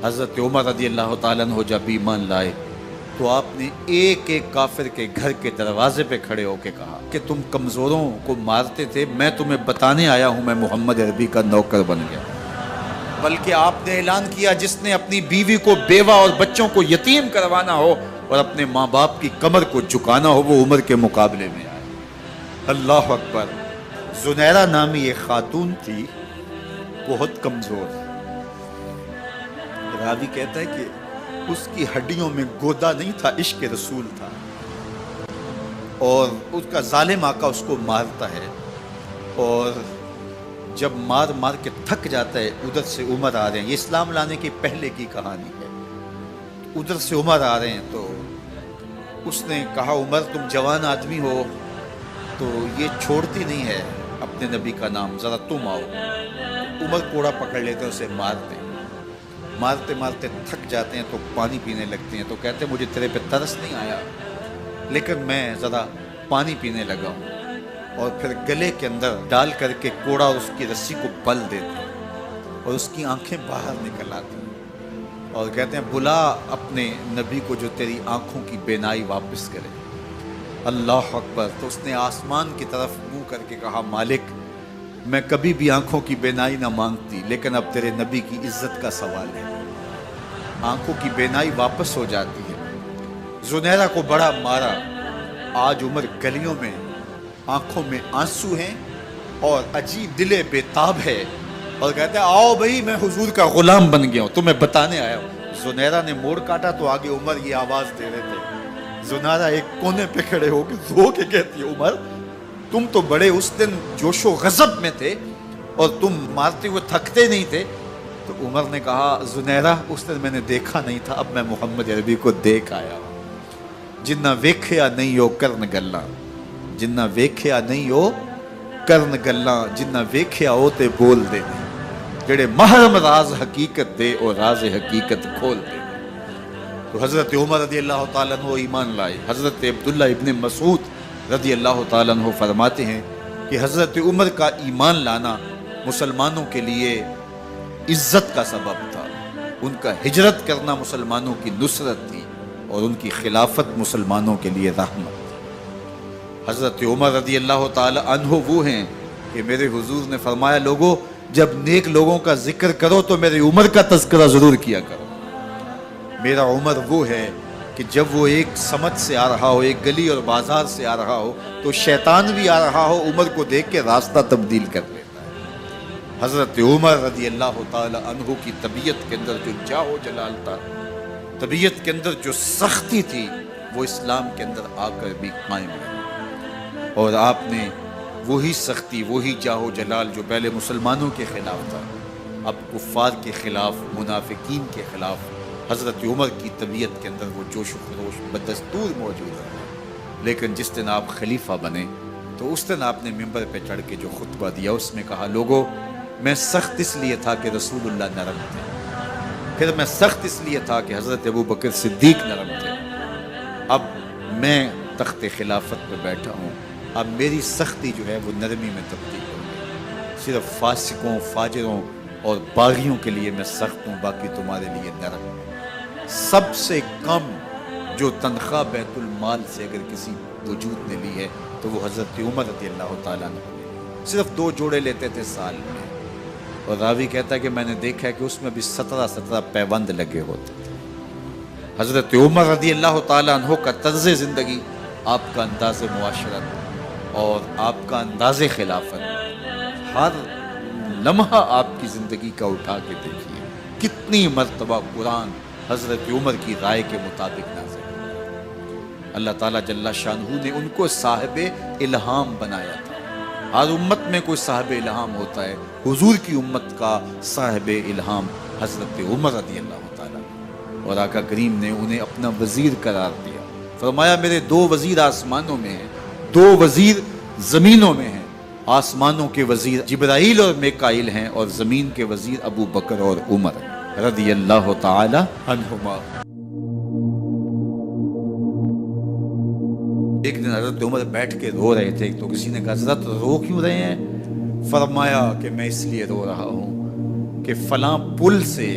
حضرت عمر رضی اللہ تعالیٰ عنہ جب ایمان لائے تو آپ نے ایک ایک کافر کے گھر کے دروازے پہ کھڑے ہو کے کہا کہ تم کمزوروں کو مارتے تھے، میں تمہیں بتانے آیا ہوں میں محمد عربی کا نوکر بن گیا۔ بلکہ آپ نے اعلان کیا جس نے اپنی بیوی کو، بیوہ اور بچوں کو یتیم کروانا ہو اور اپنے ماں باپ کی کمر کو جھکانا ہو وہ عمر کے مقابلے میں آئے۔ اللہ اکبر۔ زنیرہ نامی ایک خاتون تھی، بہت کمزور، راوی کہتا ہے کہ اس کی ہڈیوں میں گودا نہیں تھا، عشق رسول تھا، اور اس کا ظالم آقا اس کو مارتا ہے، اور جب مار مار کے تھک جاتا ہے ادھر سے عمر آ رہے ہیں، یہ اسلام لانے کے پہلے کی کہانی ہے، ادھر سے عمر آ رہے ہیں تو اس نے کہا عمر تم جوان آدمی ہو تو یہ چھوڑتی نہیں ہے اپنے نبی کا نام، ذرا تم آؤ۔ عمر کوڑا پکڑ لیتے ہیں، اسے مارتے مارتے مارتے تھک جاتے ہیں تو پانی پینے لگتے ہیں، تو کہتے ہیں مجھے تیرے پہ ترس نہیں آیا لیکن میں ذرا پانی پینے لگا ہوں، اور پھر گلے کے اندر ڈال کر کے کوڑا اور اس کی رسی کو بل دیتے ہیں اور اس کی آنکھیں باہر نکل آتی ہیں اور کہتے ہیں بلا اپنے نبی کو جو تیری آنکھوں کی بینائی واپس کرے۔ اللہ اکبر۔ تو اس نے آسمان کی طرف منہ کر کے کہا مالک میں کبھی بھی آنکھوں کی بینائی نہ مانگتی لیکن اب تیرے نبی کی عزت کا سوال ہے۔ آنکھوں کی بینائی واپس ہو جاتی ہے۔ زنیرہ کو بڑا مارا، آج عمر گلیوں میں آنکھوں میں آنسو ہیں اور عجیب دل بے تاب ہے اور کہتے ہیں آؤ بھئی میں حضور کا غلام بن گیا ہوں، تمہیں بتانے آیا ہوں۔ زنیرہ نے موڑ کاٹا تو آگے عمر یہ آواز دے رہے تھے۔ زنیرہ ایک کونے پہ کھڑے ہو کے رو کے کہتی ہے عمر تم تو بڑے اس دن جوش و غضب میں تھے اور تم مارتے ہوئے تھکتے نہیں تھے۔ تو عمر نے کہا زنیرہ اس دن میں نے دیکھا نہیں تھا، اب میں محمد عربی کو دیکھ آیا ہوں۔ جنہ ویکھیا نہیں ہو کرن گلاں، جنہ ویکھیا نہیں ہو کرن گلاں، جنہ ویکھیا ہو تے بول دے، جڑے محرم راز حقیقت دے اور راز حقیقت کھول دے۔ تو حضرت عمر رضی اللہ تعالیٰ عنہ ایمان لائے۔ حضرت عبداللہ ابن مسعود رضی اللہ تعالیٰ عنہ فرماتے ہیں کہ حضرت عمر کا ایمان لانا مسلمانوں کے لیے عزت کا سبب تھا، ان کا ہجرت کرنا مسلمانوں کی نصرت تھی اور ان کی خلافت مسلمانوں کے لیے رحمت تھی۔ حضرت عمر رضی اللہ تعالیٰ عنہ وہ ہیں کہ میرے حضور نے فرمایا لوگوں جب نیک لوگوں کا ذکر کرو تو میرے عمر کا تذکرہ ضرور کیا کرو۔ میرا عمر وہ ہے کہ جب وہ ایک سمت سے آ رہا ہو، ایک گلی اور بازار سے آ رہا ہو تو شیطان بھی آ رہا ہو عمر کو دیکھ کے راستہ تبدیل کر لیتا ہے۔ حضرت عمر رضی اللہ تعالی عنہ کی طبیعت کے اندر جو جاہ و جلال تھا، طبیعت کے اندر جو سختی تھی، وہ اسلام کے اندر آ کر بھی قائم ہے، اور آپ نے وہی سختی، وہی جاہ و جلال جو پہلے مسلمانوں کے خلاف تھا اب کفار کے خلاف، منافقین کے خلاف حضرت عمر کی طبیعت کے اندر وہ جوش و خروش بدستور موجود ہے۔ لیکن جس دن آپ خلیفہ بنے تو اس دن آپ نے ممبر پہ چڑھ کے جو خطبہ دیا اس میں کہا لوگوں میں سخت اس لیے تھا کہ رسول اللہ نرم تھے، پھر میں سخت اس لیے تھا کہ حضرت ابو بکر صدیق نرم تھے، اب میں تخت خلافت پہ بیٹھا ہوں، اب میری سختی جو ہے وہ نرمی میں تبدیل ہو گئی، صرف فاسقوں، فاجروں اور باغیوں کے لیے میں سخت ہوں، باقی تمہارے لیے نرم ہوں۔ سب سے کم جو تنخواہ بیت المال سے اگر کسی وجود نے لی ہے تو وہ حضرت عمر رضی اللہ تعالیٰ عنہ، صرف 2 جوڑے لیتے تھے سال میں، اور راوی کہتا ہے کہ میں نے دیکھا ہے کہ اس میں بھی 17 پیوند لگے ہوتے تھے۔ حضرت عمر رضی اللہ تعالیٰ عنہ کا طرز زندگی، آپ کا انداز معاشرت اور آپ کا انداز خلافت، ہر لمحہ آپ کی زندگی کا اٹھا کے دیکھیے کتنی مرتبہ قرآن حضرت عمر کی رائے کے مطابق نازل ہوا۔ اللہ تعالیٰ جل شانہ نے ان کو صاحب الہام بنایا تھا۔ ہر امت میں کوئی صاحب الہام ہوتا ہے، حضور کی امت کا صاحب الہام حضرت عمر رضی اللہ تعالیٰ، اور آقا کریم نے انہیں اپنا وزیر قرار دیا۔ فرمایا میرے 2 وزیر آسمانوں میں ہیں، 2 وزیر زمینوں میں ہیں، آسمانوں کے وزیر جبرائیل اور میکائیل ہیں اور زمین کے وزیر ابو بکر اور عمر رضی اللہ تعالی عنہما۔ ایک دن حضرت عمر بیٹھ کے رو رہے تھے تو کسی نے کہا حضرت رو کیوں رہے ہیں؟ فرمایا کہ میں اس لیے رو رہا ہوں کہ فلاں پل سے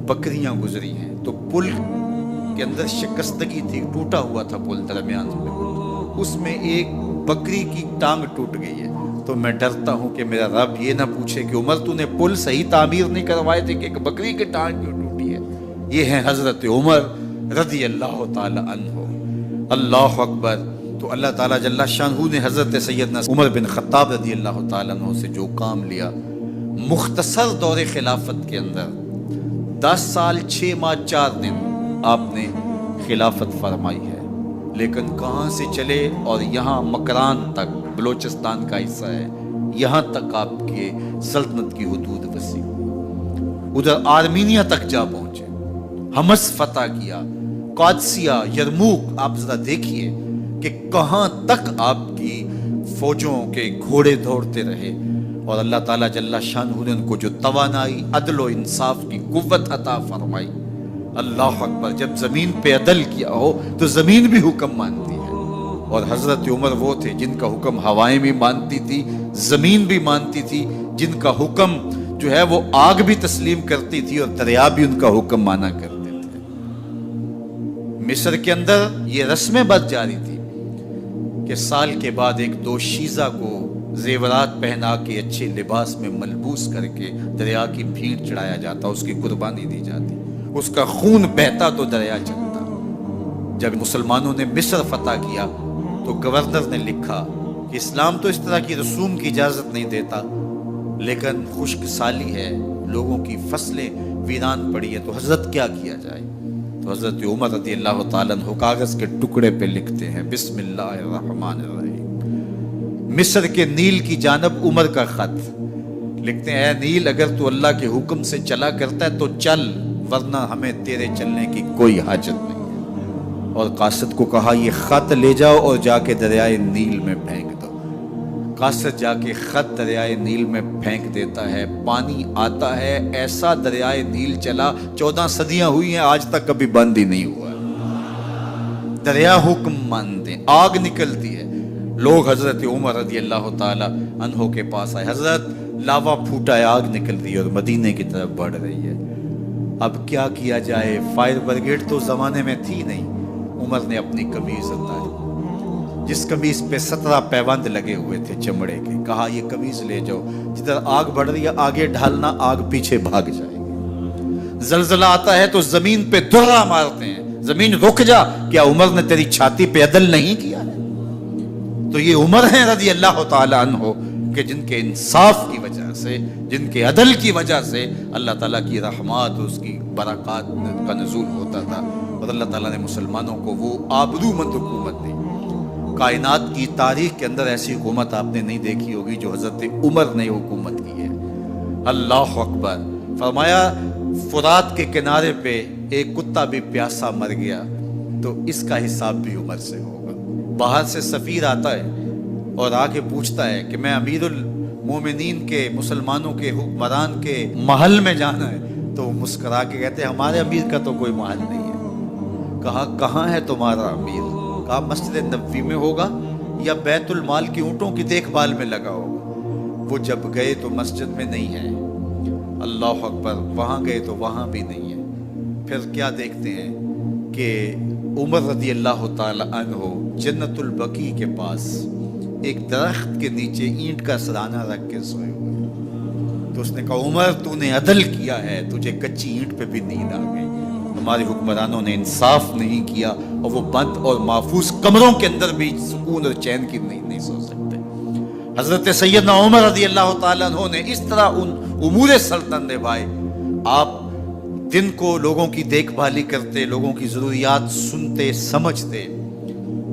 بکریاں گزری ہیں، تو پل کے اندر شکستگی تھی، ٹوٹا ہوا تھا پل درمیان میں، اس میں ایک بکری کی ٹانگ ٹوٹ گئی ہے۔ تو میں ڈرتا ہوں کہ میرا رب یہ نہ پوچھے کہ عمر تو نے پل صحیح تعمیر نہیں کروائے تھے کہ ایک بکری کی ٹانگ کیوں ٹوٹی ہے۔ یہ ہیں حضرت عمر رضی اللہ تعالی عنہ۔ اللہ اکبر۔ تو اللہ تعالیٰ جل شانہ نے حضرت سیدنا عمر بن خطاب رضی اللہ تعالیٰ عنہ سے جو کام لیا، مختصر دور خلافت کے اندر 10 سال 6 ماہ 4 دن آپ نے خلافت فرمائی ہے، لیکن کہاں سے چلے اور یہاں مکران تک، بلوچستان کا حصہ ہے، یہاں تک آپ کے سلطنت کی حدود وسیع، ادھر آرمینیا تک جا پہنچے، حمص فتح کیا، قادسیہ، یرموک۔ آپ ذرا دیکھیے کہ کہاں تک آپ کی فوجوں کے گھوڑے دوڑتے رہے، اور اللہ تعالیٰ جل شانہ نے ان کو جو توانائی، عدل و انصاف کی قوت عطا فرمائی۔ اللہ اکبر۔ جب زمین پہ عدل کیا ہو تو زمین بھی حکم مانتی ہے، اور حضرت عمر وہ تھے جن کا حکم ہوائیں بھی مانتی تھی، زمین بھی مانتی تھی، جن کا حکم جو ہے وہ آگ بھی تسلیم کرتی تھی اور دریا بھی ان کا حکم مانا کرتے تھے۔ مصر کے اندر یہ رسمیں بد جاری تھی کہ سال کے بعد ایک دوشیزہ کو زیورات پہنا کے اچھے لباس میں ملبوس کر کے دریا کی بھیڑ چڑھایا جاتا، اس کی قربانی دی جاتی، اس کا خون بہتا تو دریا چلتا۔ جب مسلمانوں نے مصر فتح کیا تو گورنر نے لکھا کہ اسلام تو اس طرح کی رسوم کی اجازت نہیں دیتا، لیکن خشک سالی ہے، لوگوں کی فصلیں ویران پڑی ہے، تو حضرت کیا کیا جائے؟ تو حضرت عمر رضی اللہ تعالیٰ عنہ کاغذ کے ٹکڑے پہ لکھتے ہیں، بسم اللہ الرحمن الرحیم، مصر کے نیل کی جانب عمر کا خط لکھتے ہیں، اے نیل اگر تو اللہ کے حکم سے چلا کرتا ہے تو چل، ورنہ ہمیں تیرے چلنے کی کوئی حاجت نہیں ہے۔ اور قاصد کو کہا یہ خط لے جاؤ اور جا کے دریائے نیل میں پھینک دو۔ قاصد جا کے خط دریائے نیل میں پھینک دیتا ہے، پانی آتا ہے، ایسا دریائے نیل چلا، 14 صدیاں ہوئی ہیں آج تک کبھی بند ہی نہیں ہوا۔ دریا حکم مانتے، آگ نکلتی ہے۔ لوگ حضرت عمر رضی اللہ تعالی عنہ کے پاس آئے، حضرت لاوا پھوٹا ہے، آگ نکل رہی ہے اور مدینے کی طرف بڑھ رہی ہے، اب کیا کیا جائے؟ فائر بریگیڈ تو زمانے میں تھی نہیں۔ عمر نے اپنی قمیض اتاری، جس قمیض پہ 17 پیوند لگے ہوئے تھے چمڑے کے، کہا یہ قمیض لے جاؤ، جدھر آگ بڑھ رہی ہے آگے ڈھالنا، آگ پیچھے بھاگ جائے گی۔ زلزلہ آتا ہے تو زمین پہ دھرا مارتے ہیں، زمین رک جا، کیا عمر نے تیری چھاتی پہ عدل نہیں کیا ہے؟ تو یہ عمر ہیں رضی اللہ تعالی عنہ کہ جن کے انصاف کی وجہ سے، جن کے عدل کی وجہ سے اللہ تعالیٰ کی رحمات، اس کی برکات کا نزول ہوتا تھا، اور اللہ تعالیٰ نے مسلمانوں کو وہ آبرو مند حکومت دی۔ کائنات کی تاریخ کے اندر ایسی حکومت آپ نے نہیں دیکھی ہوگی جو حضرت عمر نے حکومت کی ہے۔ اللہ اکبر۔ فرمایا فرات کے کنارے پہ ایک کتا بھی پیاسا مر گیا تو اس کا حساب بھی عمر سے ہوگا۔ باہر سے سفیر آتا ہے اور آ کے پوچھتا ہے کہ میں امیر المومنین کے، مسلمانوں کے حکمران کے محل میں جانا ہے، تو وہ مسکرا کے کہتے ہیں ہمارے امیر کا تو کوئی محل نہیں ہے۔ کہا کہاں ہے تمہارا امیر؟ کہا مسجد نبوی میں ہوگا یا بیت المال کی اونٹوں کی دیکھ بھال میں لگا ہوگا۔ وہ جب گئے تو مسجد میں نہیں ہے، اللہ اکبر، وہاں گئے تو وہاں بھی نہیں ہے۔ پھر کیا دیکھتے ہیں کہ عمر رضی اللہ تعالی عنہ جنت البقیع کے پاس ایک درخت کے نیچے اینٹ کا سرانہ رکھ کے سوئے ہوئے، تو اس نے کہا عمر تو نے عدل کیا ہے، تجھے کچی اینٹ پہ بھی نیند آ گئی۔ ہمارے حکمرانوں نے انصاف نہیں کیا اور وہ بند اور محفوظ کمروں کے اندر بھی سکون اور چین کی نہیں سو سکتے۔ حضرت سیدنا عمر رضی اللہ تعالیٰ عنہ نے اس طرح ان امور سلطنت نبھائے۔ آپ دن کو لوگوں کی دیکھ بھالی کرتے، لوگوں کی ضروریات سنتے سمجھتے،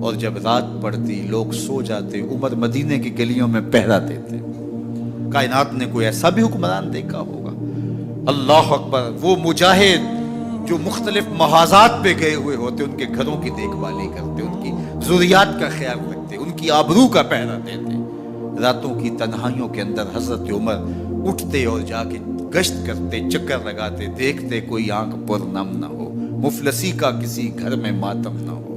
اور جب رات پڑتی لوگ سو جاتے، عمر مدینے کی گلیوں میں پہرا دیتے۔ کائنات نے کوئی ایسا بھی حکمران دیکھا ہوگا؟ اللہ اکبر۔ وہ مجاہد جو مختلف محاذات پہ گئے ہوئے ہوتے، ان کے گھروں کی دیکھ بھالی کرتے، ان کی ضروریات کا خیال رکھتے، ان کی آبرو کا پہرا دیتے۔ راتوں کی تنہائیوں کے اندر حضرت عمر اٹھتے اور جا کے گشت کرتے، چکر لگاتے، دیکھتے کوئی آنکھ پر نم نہ ہو، مفلسی کا کسی گھر میں ماتم نہ ہو۔